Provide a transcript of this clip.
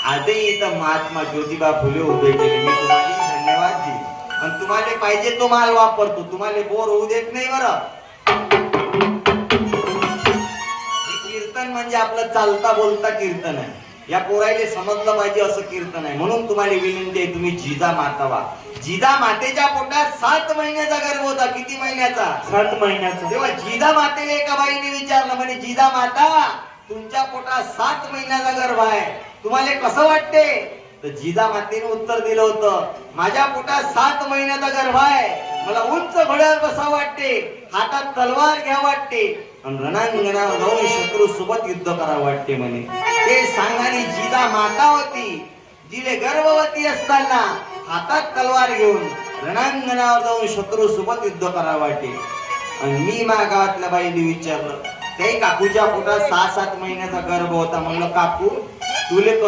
आजही इथं महात्मा ज्योतिबा फुले उभे केले. मी तुम्हाला धन्यवाद देईन. आणि तुम्हाला पाहिजे तो माल वापरतो. तुम्हाला बोर होऊ देत नाही बरं. कीर्तन म्हणजे आपलं चालता बोलता कीर्तन आहे. या पोरायले समजलं पाहिजे असं कीर्तन आहे. म्हणून तुम्हाला विनंती आहे, तुम्ही जिजा माता व्हा. जिजा मातेच्या पोटात 7 महिन्याचा गर्भ होता. किती महिन्याचा? 7 महिन्याचा. तेव्हा जिजा मातेला एका बाईने विचारलं, म्हणे जिजा माता तुमच्या पोटात 7 महिन्याचा गर्भ आहे, तुम्हाला कसं वाटते? तर जिजा मातेने उत्तर दिलं होतं, माझ्या पोटात 7 महिन्याचा गर्भ आहे, मला उंच घोड्यावर बसा वाटते, हातात तलवार घ्या वाटते आणि रणांगणावर जाऊन शत्रू सोबत युद्ध करा वाटते म्हणे. ते सांगणारी जिजा माता होती, जिले गर्भवती असताना हातात तलवार घेऊन रणांगणावर जाऊन शत्रू सोबत युद्ध करा वाटे. आणि मी माझ्या गावातल्या बाईने विचारलं, काही काकूच्या पोटात 6-7 महिन्याचा गर्भ होता. म्हणलं काकू तुले